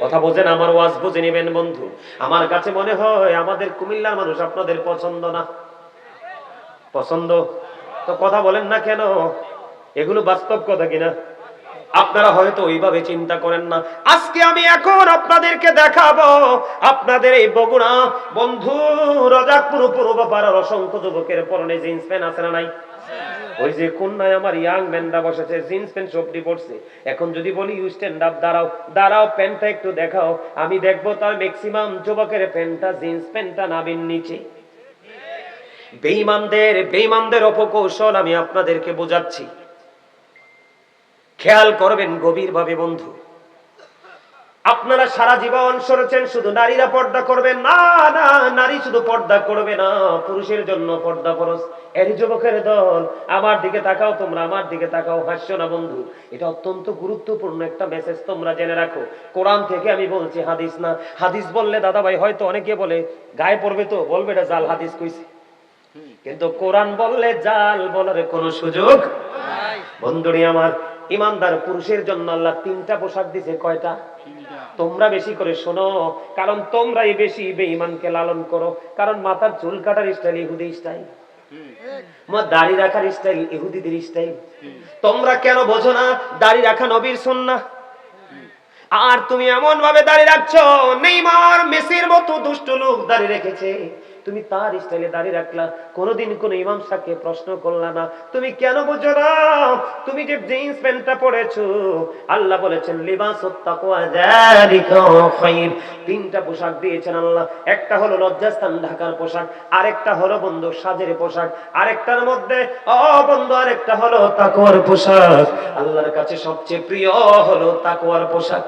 কথা বোঝেন, আমার ওয়াজ বুঝে নেবেন বন্ধু। আমার কাছে মনে হয় আমাদের কুমিল্লার মানুষ আপনাদের পছন্দ না। পছন্দ তো কথা বলেন না কেন? এগুলো বাস্তব কথা কিনা? আপনারা হয়তো ওইভাবে চিন্তা করেন না। আজকে আমি এখন আপনাদেরকে দেখাবো, আপনাদের এই বগুড়া বন্ধু রাজাকপুর পূর্বপাড়ার অসংখ্য যুবকের পরনে জিন্স প্যান্ট আছে না নাই? ওই যে কন্যায় আমার ইয়াং ম্যানরা বসেছে, জিন্স প্যান্ট সবটি পড়ছে। এখন যদি বলি ইউ স্ট্যান্ড আপ, দাঁড়াও দাঁড়াও, প্যান্টটা একটু দেখাও, আমি দেখবো তার ম্যাক্সিমাম যুবকের প্যান্টটা, জিন্স প্যান্টটা নাবির নিচে। বেঈমানদের অপকৌশল আমি আপনাদেরকে বোঝাচ্ছি, খেয়াল করবেন গভীরভাবে বন্ধু। আপনারা সারা জীবন সরেছেন শুধু নারীরা পর্দা করবেন, না না, নারী শুধু পর্দা করবে না, পুরুষের জন্য পর্দা ফরজ। এর যুবকের দল, আমার দিকে তাকাও, তোমরা আমার দিকে তাকাও, হাসছো না বন্ধু। এটা অত্যন্ত গুরুত্বপূর্ণ একটা মেসেজ, তোমরা জেনে রাখো। কোরআন থেকে আমি বলছি, হাদিস না। হাদিস বললে দাদা ভাই হয়তো অনেকে বলে গায়ে পড়বে, তো বলবে এটা জাল হাদিস কইছে, কিন্তু কোরআন বললে জাল বলার কোনো সুযোগ নাই। বন্ধুরি আমার, ইমানদার পুরুষের জন্য আল্লাহ 3টা পোশাক দিয়েছে। কয়টা? তোমরা বেশি করে শোনো, কারণ তোমরাই বেশি বেঈমানকে লালন করো। কারণ মাথার চুল কাটার স্টাইল ইহুদি স্টাইল, দাড়ি রাখার স্টাইল ইহুদিদের স্টাইল। তোমরা কেন বোঝো না দাড়ি রাখা নবীর সুন্নাহ? আর তুমি এমন ভাবে দাড়ি রাখছো, নেইমার মেসির মতো দুষ্ট লোক দাড়ি রেখেছে, তুমি তার স্টাইলে দাড়ি রাখলা, কোনোদিন কোন ইমাম সাহেবকে প্রশ্ন করলা না। তুমি কেন বুঝো না? তুমি যে জিন্স প্যান্টটা পরেছো, আল্লাহ বলেছেন লিবাসুত তাকওয়া যালিকা খায়র। 3টা পোশাক দিয়েছেন আল্লাহ। একটা হলো লজ্জাস্থান ঢাকার পোশাক, আরেকটা হলো বন্ধু সাজের পোশাক, আরেকটার মধ্যে বন্ধু আরেকটা হলো তাকওয়ার পোশাক। আল্লাহর কাছে সবচেয়ে প্রিয় হলো তাকওয়ার পোশাক।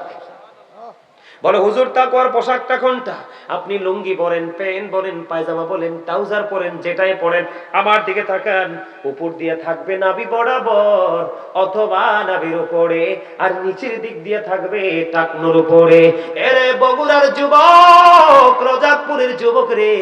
বলে হুজুর তাকওয়ার পোশাকটা কোনটা? আপনি লুঙ্গি পরেন, প্যান্ট পরেন, পায়জামা বলেন, ট্রাউজার পরেন, যেটাই পরেন, আমার দিকে তাকান, উপর দিয়ে থাকবে নাভি বরাবর অথবা নাভির উপরে, আর নিচের দিক দিয়ে থাকবে টাকনুর উপরে। এরে বগুড়ার যুবক, রাজাকপুরের যুবক রে,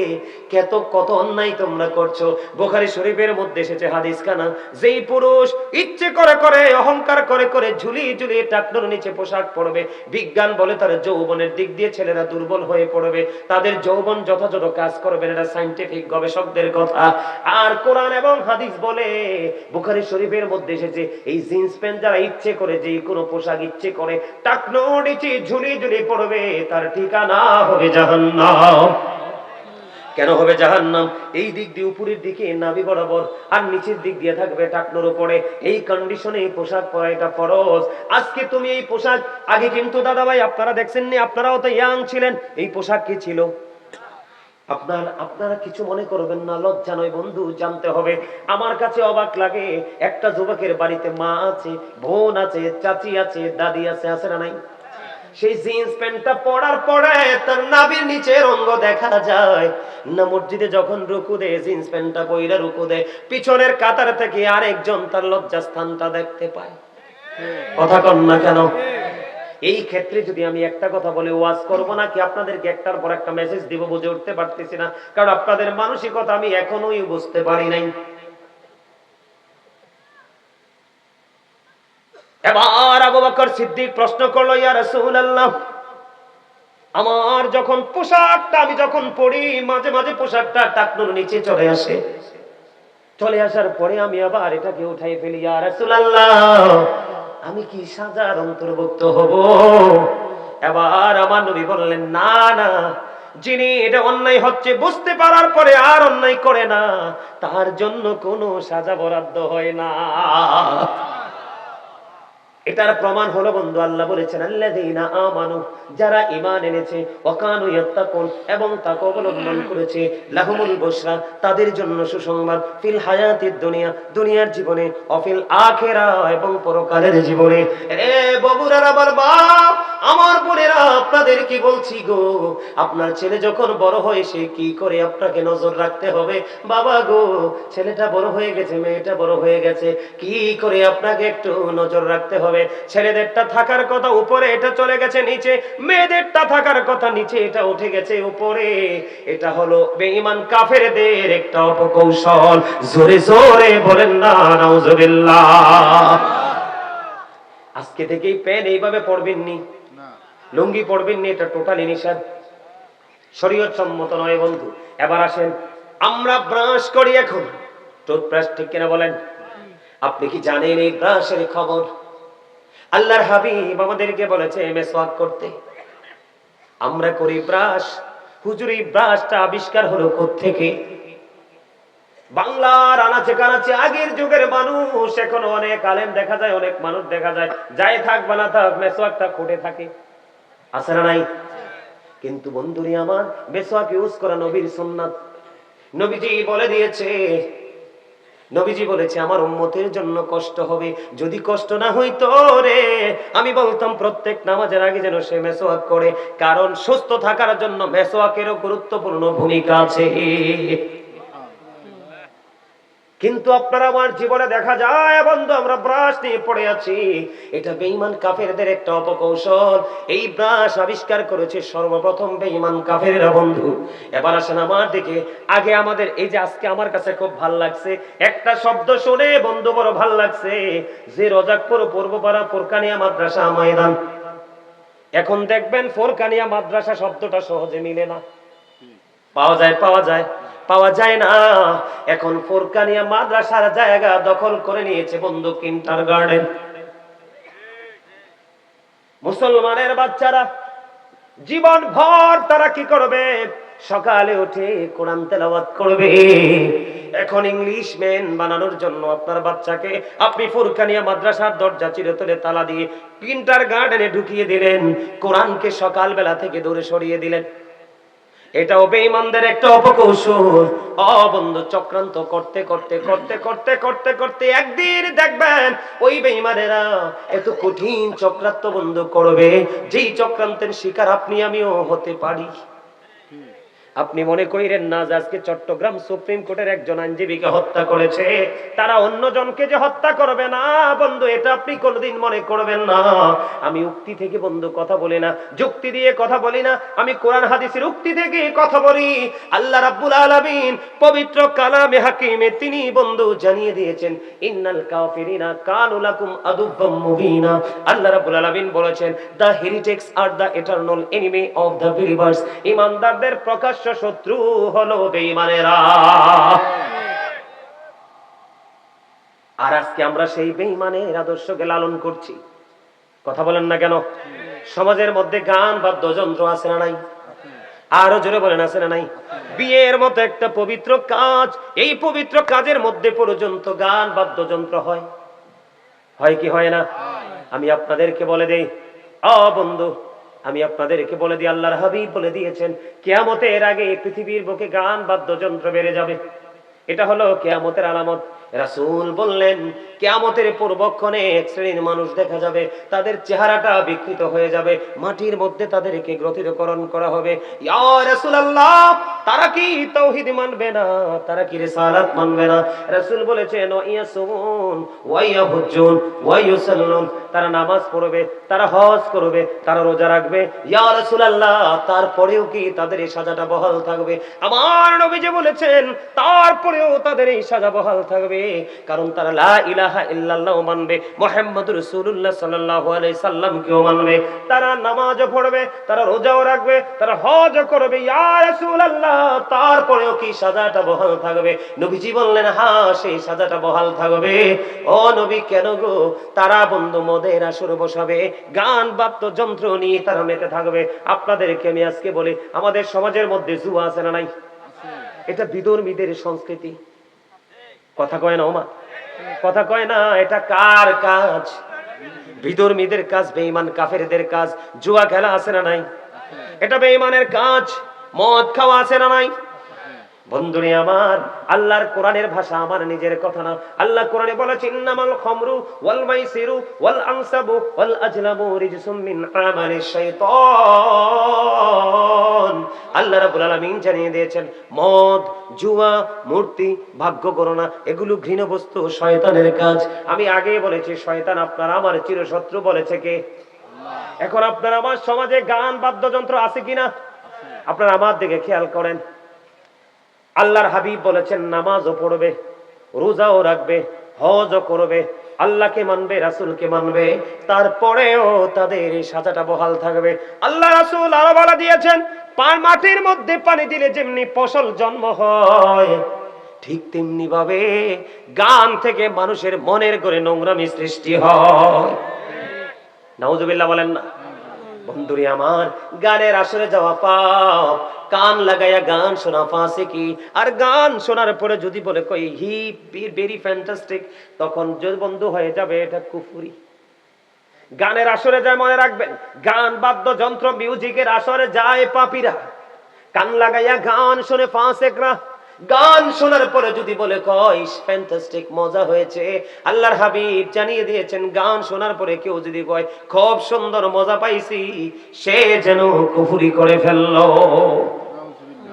কত অন্যায় তোমরা করছো। বুখারী শরীফের মধ্যে এসেছে হাদিস খানা, যেই পুরুষ ইচ্ছে করে করে অহংকার করে করে ঝুলিয়ে ঝুলিয়ে টাকনুর নিচে পোশাক পরবে, বিজ্ঞান বলে তার যৌবনের দিক দিয়ে ছেলেরা দুর্বল হয়ে পড়বে, তাদের যৌবন যথাযথ কাজ করবে না। এটা সায়েন্টিফিক গবেষকদের কথা। আর কোরআন এবং হাদিস বলে, বুখারী শরীফের মধ্যে এসেছে, এই জিন্স প্যান্ট যারা ইচ্ছে করে যে কোনো পোশাক ইচ্ছে করে টাকনুর নিচে ঝুলিয়ে ঝুলিয়ে পড়বে, তার ঠিকানা হবে জাহান্নাম। কেন হবে জাহান্নাম? এই দিক দিয়ে উপরের দিকে নাভি বরাবর, আর নিচের দিক দিয়ে থাকবে টাকনুর উপরে। এই কন্ডিশনে এই পোশাক পরা এটা ফরজ। আজকে তুমি এই পোশাক, আগে কিন্তু দাদা ভাই আপনারা দেখছেন নি, আপনারাও তো ইয়াং ছিলেন, এই পোশাক কি ছিল? আপনারা কিছু মনে করবেন না, লজ্জা নয় বন্ধু, জানতে হবে। আমার কাছে অবাক লাগে, একটা যুবকের বাড়িতে মা আছে, বোন আছে, চাচি আছে, দাদি আছে, আছে না নাই? সেই জিন্স প্যান্টটা পরার পরে তার নাভির নিচের অঙ্গ দেখা যায় না। মসজিদে যখন রুকু দেয়, জিন্স প্যান্টটা পইরা রুকু দেয়, পিছনের কাতার থেকে আরেকজন তার লজ্জাস্থানটা দেখতে পায়। কথা কন না কেন? এই ক্ষেত্রে যদি আমি একটা কথা বলে ওয়াজ করব নাকি আপনাদেরকে একটার পর একটা মেসেজ দিব, বুঝে উঠতে পারতেছি না, কারণ আপনাদের মানসিকতা আমি এখনোই বুঝতে পারি নাই। এবার আবু বকর সিদ্দিক প্রশ্ন করলো, ইয়া রাসূলুল্লাহ, আমার যখন পোশাকটা আমি যখন পরি, মাঝে মাঝে পোশাকটা টাকনুর নিচে চলে আসে, চলে আসার পরে আমি আবার এটাকে উঠাই ফেলি, ইয়া রাসূলুল্লাহ, আমি কি সাজার অন্তর্ভুক্ত হব? এবার আমার নবী বললেন, না না, যিনি এটা অন্যায় হচ্ছে বুঝতে পারার পরে আর অন্যায় করে না, তার জন্য কোনো সাজা বরাদ্দ হয় না। এটার প্রমাণ হলো বন্ধু, আল্লাহ বলেছেন আল্লাযীনা আমানু, যারা ঈমান এনেছে, ওয়া কানু ইয়াত্তাকুন, এবং তাকওয়া অবলম্বন করেছে, লাহুমুল বুশরা, তাদের জন্য সুসংবাদ, ফিল হায়াতিদ দুনিয়া, দুনিয়ার জীবনে, ও ফিল আখিরাহ, এবং পরকালের জীবনে। এ বগুড়ার আমার বাপ, আমার বোনেরা, আপনাদের কি বলছি গো, আপনার ছেলে যখন বড় হয় সে কি করে আপনাকে নজর রাখতে হবে। বাবা গো, ছেলেটা বড় হয়ে গেছে, মেয়েটা বড় হয়ে গেছে, কি করে আপনাকে একটু নজর রাখতে হবে। ছেলেদেরটা থাকার কথা উপরে, এটা চলে গেছে নিচে, মেয়েদেরটা থাকার কথা নিচে, এটা উঠে গেছে উপরে। এটা হলো বেঈমান কাফেরদের একটা অপকৌশল। জোরে জোরে বলেন না নাউজুবিল্লাহ। আজকে থেকেই প্যান এইভাবে পড়বেন নি, লুঙ্গি পড়বেন নি, এটা টোটালি নিষেধ, শরীয়ত সম্মত নয় বন্ধু। এবার আসেন, আমরা ব্রাশ করি এখন, টুথব্রাশ, ঠিক কিনা বলেন? আপনি কি জানেন এই ব্রাশের খবর? আল্লাহর হাবিব আমাদেরকে বলেছে মেসওয়াক করতে, আমরা করি ব্রাশ। হুজুর, এই ব্রাশটা আবিষ্কার হলো কোত্থেকে? বাংলার আনাচে কানাচে আগের যুগের মানুষ, এখনো অনেক আলেম দেখা যায়, অনেক মানুষ দেখা যায়, যাই থাক বা না থাক মেসওয়াকটা খুঁটে থাকে, আছে না নাই? কিন্তু বন্ধুরি আমার, মেসওয়াক ইউজ করা নবীর সুন্নাত। নবীজি বলে দিয়েছে, নবীজি বলেছে আমার উম্মতের জন্য কষ্ট হবে, যদি কষ্ট না হইতো রে আমি বলতাম প্রত্যেক নামাজের আগে যেন সে মেসওয়াক করে, কারণ সুস্থ থাকার জন্য মেসওয়াকেরও গুরুত্বপূর্ণ ভূমিকা আছে। কিন্তু আপনারা আমার জীবনে দেখা যায় বন্ধু, আমরা ব্রাশ নিয়ে পড়ে আছি। এটা বেঈমান কাফেরদের একটা অপকৌশল। এই ব্রাশ আবিষ্কার করেছে সর্বপ্রথম বেঈমান কাফেররা বন্ধু। এবার আসেন আমার দিকে, আগে আমাদের এই যে আজকে আমার কাছে খুব ভাল লাগছে একটা শব্দ শুনে বন্ধু, বড় ভাল লাগছে, যে রোজাকপুর পূর্বপাড়া ফোরকানিয়া মাদ্রাসা ময়দান। এখন দেখবেন ফোরকানিয়া মাদ্রাসা শব্দটা সহজে মিলে না, পাওয়া যায় পাওয়া যায় না। এখন ফোরকানিয়া মাদ্রাসার জায়গা দখল করে নিয়েছে বন্ধু কিন্ডারগার্টেন। মুসলমানের বাচ্চারা জীবন ভর তারা কি করবে? সকালে উঠে কোরআন তেলাওয়াত করবে। এখন ইংলিশ ম্যান বানানোর জন্য আপনার বাচ্চাকে আপনি ফোরকানিয়া মাদ্রাসার দরজা চিরতরে তালা দিয়ে কিন্ডারগার্টেনে ঢুকিয়ে দিলেন, কোরআনকে সকালবেলা থেকে দূরে সরিয়ে দিলেন। এটাও বেঈমানদের একটা অপকৌশল। বন্ধু, চক্রান্ত করতে করতে করতে করতে করতে করতে একদিন দেখবেন ওই বেঈমানেরা এত কঠিন চক্রান্ত বন্ধ করবে, যেই চক্রান্তের শিকার আপনি আমিও হতে পারি। আপনি মনে করেন না যে আজকে চট্টগ্রাম সুপ্রিম কোর্টের একজন আইনজীবীকে হত্যা করেছে, তারা অন্যজনকে যে হত্যা করবে না বন্ধু, এটা আপনি কোনোদিন মনে করবেন না। আমি উক্তি থেকে বন্ধু কথা বলি না, যুক্তি দিয়ে কথা বলি না, আমি কোরআন হাদিসের উক্তি থেকে কথা বলি। আল্লাহ রাব্বুল আলামিন পবিত্র কালামে হাকিমে তিনি বন্ধু জানিয়ে দিয়েছেন, ইন্নাল কাফিরিনা কানু লাকুম আদুব্বাম মুবিনা। আল্লাহ রাব্বুল আলামিন বলেছেন, দ্য হেরিটেক্স আর the eternal enemy of the believers. ঈমানদারদের প্রকাশ্য শত্রু হলো বেঈমানেরা। আর আজকে আমরা সেই বেঈমানের আদর্শকে লালন করছি। কথা বলেন না কেন? সমাজের মধ্যে গান বাদ্যযন্ত্র আছে না নাই? আরো জোরে বলেন, আছে না নাই? বিয়ের মতো একটা পবিত্র কাজ, এই পবিত্র কাজের মধ্যে পর্যন্ত গান বাদ্যযন্ত্র হয়, হয় কি হয় না? আমি আপনাদেরকে বলে দেই বন্ধু, আমি আপনাদেরকে বলে দিই, আল্লাহর হাবিব বলে দিয়েছেন কিয়ামতের আগে পৃথিবীর বুকে গান বাদ্যযন্ত্র বেড়ে যাবে। এটা হলো কিয়ামতের আলামত। রাসূল বললেন কিয়ামতের পূর্বক্ষণে এক শ্রেণীর মানুষ দেখা যাবে, তাদের চেহারাটা বিকৃত হয়ে যাবে, মাটির মধ্যে তাদেরকে গ্রথিতকরণ করা হবে। ইয়া রাসূলুল্লাহ, তারা কি তাওহীদ মানবে না? তারা কি রিসালাত মানবে না? রাসূল বলেছেন ওয়াইয়াসুমুন ওয়াইয়াহুজ্জুন ওয়াইয়ুসাল্লুন, তারা নামাজ পড়বে, তারা হজ করবে, তারা রোজা রাখবে। ইয়া রাসূলুল্লাহ, তারপরেও কি তাদের এই সাজাটা বহাল থাকবে? আমার নবীজি বলেছেন তারপরেও তাদের এই সাজা বহাল থাকবে, কারণ তারা লা ইলাহা ইল্লাল্লাহ মানবে, মুহাম্মদুর রাসূলুল্লাহ সাল্লাল্লাহু আলাইহি সাল্লাম কেও মানবে, তারা নামাজও পড়বে, তারা রোজাও রাখবে, তারা হজও করবে। ইয়া রাসূলুল্লাহ, তারপরেও কি সাজাটা বহাল থাকবে? নবীজি বললেন হ্যাঁ, সেই সাজাটা বহাল থাকবে। ও নবী, কেন গো? তারা বন্ধু মদের আসর বসাবে, গান বাদ্যযন্ত্র নিয়ে তারা মেতে থাকবে। আপনাদেরকে আমি আজকে বলি, আমাদের সমাজের মধ্যে জুয়া আছে না নাই? এটা বিধর্মীদের সংস্কৃতি। কথা কয় না ওমা? কথা কয় না? এটা কার কাজ? বিধর্মীদের কাজ, বেঈমান কাফেরদের কাজ। জুয়া খেলা আছে না নাই? এটা বেঈমানের কাজ। মদ খাওয়া আছে না নাই? বন্ধুরে আমার, আল্লাহর কোরআনের ভাষা, আমার নিজের কথা না। আল্লাহ কোরআনে বলেছেন ইন্নামাল খামরু ওয়াল মাইসিরু ওয়াল আনসাবু ওয়াল আজলামু রিজসুম মিন আমালিশ শাইতান। আল্লাহ রাব্বুল আলামিন জানিয়ে দিয়েছেন, মদ, জুয়া, মূর্তি, ভাগ্য গণনা এগুলো ঘৃণ্য বস্তু, শয়তানের কাজ। আমি আগেই বলেছি, শয়তান আপনার আমার চিরশত্রু বলেছে কে? এখন আপনার আমার সমাজে গান বাদ্যযন্ত্র আছে কিনা? আপনারা আমার দিকে খেয়াল করেন। আল্লাহর হাবিব বলেছেন নামাজও পড়বে, রোজাও রাখবে, হজও করবে, আল্লাহকে মানবে, রাসূলকে মানবে, তারপরেও তাদের এই সাজাটা বহাল থাকবে। আল্লাহ রাসূল আরো বলে দিয়েছেন, মাটির মধ্যে পানি দিলে যেমনি ফসল জন্ম হয়, ঠিক তেমনি ভাবে গান থেকে মানুষের মনের করে নোংরামি সৃষ্টি হয়। নাউজুবিল্লাহ বলেন না? বন্ধুরে আমার, গানের আসরে যাওয়া পাপ, কান লাগাইয়া গান শোনা ফাসিকি। আর গান শোনার পরে যদি বলে কই হি ভেরি ফ্যান্টাস্টিক, তখন যদি বন্ধু হয়ে যাবে এটা কুফরি। গানের আসরে যায়, মনে রাখবেন, গান বাদ্যযন্ত্র মিউজিকের আসরে যায় পাপীরা, কান লাগাইয়া গান শুনে ফাসিকরা। গান শোনার পরে যদি বলে কয় ফ্যান্টাস্টিক, মজা হয়েছে, আল্লাহর হাবিব জানিয়ে দিয়েছেন গান শোনার পরে কেউ যদি কয় খুব সুন্দর, মজা পাইছি, সে যেন কুফরি করে ফেললো।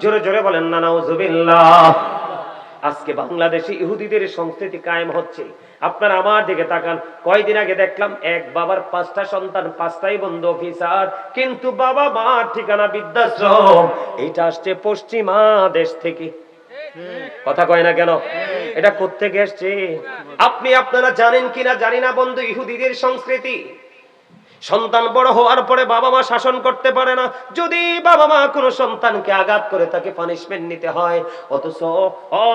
জোরে জোরে বলেন না নাউজুবিল্লাহ। আজকে বাংলাদেশে ইহুদিদের সংস্কৃতি কায়েম হচ্ছে। আপনারা আমার দিকে তাকান। কয়দিন আগে দেখলাম এক বাবার 5টা সন্তান, 5টাই বন্ধু অফিসার, কিন্তু বাবা মার ঠিকানা বৃদ্ধাশ্রম। এটা আসছে পশ্চিমা দেশ থেকে। কথা কয় না কেন? এটা কোত্থেকে আসছে? আপনারা জানেন কিনা জানি না বন্ধু, ইহুদিদের সংস্কৃতি, সন্তান বড় হওয়ার পরে বাবা মা শাসন করতে পারে না। যদি বাবা মা কোনো সন্তানকে আঘাত করে তাকে পানিশমেন্ট নিতে হয়। অথচ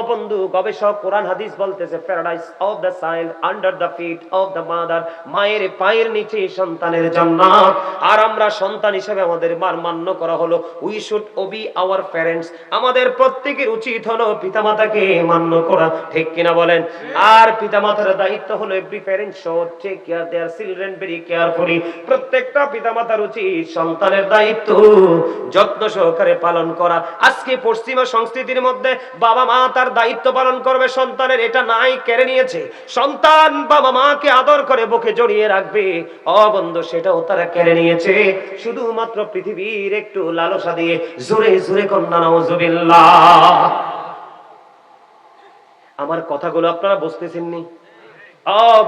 বন্ধু, গবেষক কোরআন হাদিস বলতেছে paradise of the child under the feet of the mother. মায়ের পায়ের নিচে সন্তানের জান্নাত। আর আমরা সন্তান হিসেবে আমাদের মান্য করা হলো we should Obi our parents. আমাদের প্রত্যেকের উচিত হলো পিতামাতাকে মান্য করা, ঠিক কিনা বলেন? আর পিতামাতার দায়িত্ব হলো every parent should take care their children very carefully. প্রত্যেকটা পিতামাতার উচিত সন্তানের দায়িত্ব যত্ন সহকারে পালন করা। আজকে পশ্চিমা সংস্কৃতির মধ্যে বাবা মা তার দায়িত্ব পালন করবে সন্তানের, এটা নাই, কেড়ে নিয়েছে। সন্তান বাবা মাকে আদর করে বুকে জড়িয়ে রাখবে, বন্ধু, সেটাও তারা কেড়ে নিয়েছে, শুধুমাত্র পৃথিবীর একটু লালসা দিয়ে। জোরে জোরে কন্যা নাউজুবিল্লাহ। আমার কথাগুলো আপনারা বুঝতেছেন নি?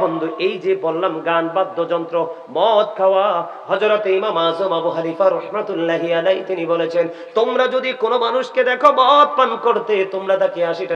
বন্ধু, এই যে বললাম গান বাদ্যযন্ত্র, মদ খাওয়া, হযরতে ইমাম আযম আবু হানিফা রাহমাতুল্লাহি আলাইহি তিনি বলেছেন, তোমরা যদি কোনো মানুষকে দেখো মদ পান করতে, তোমরা তাকে 80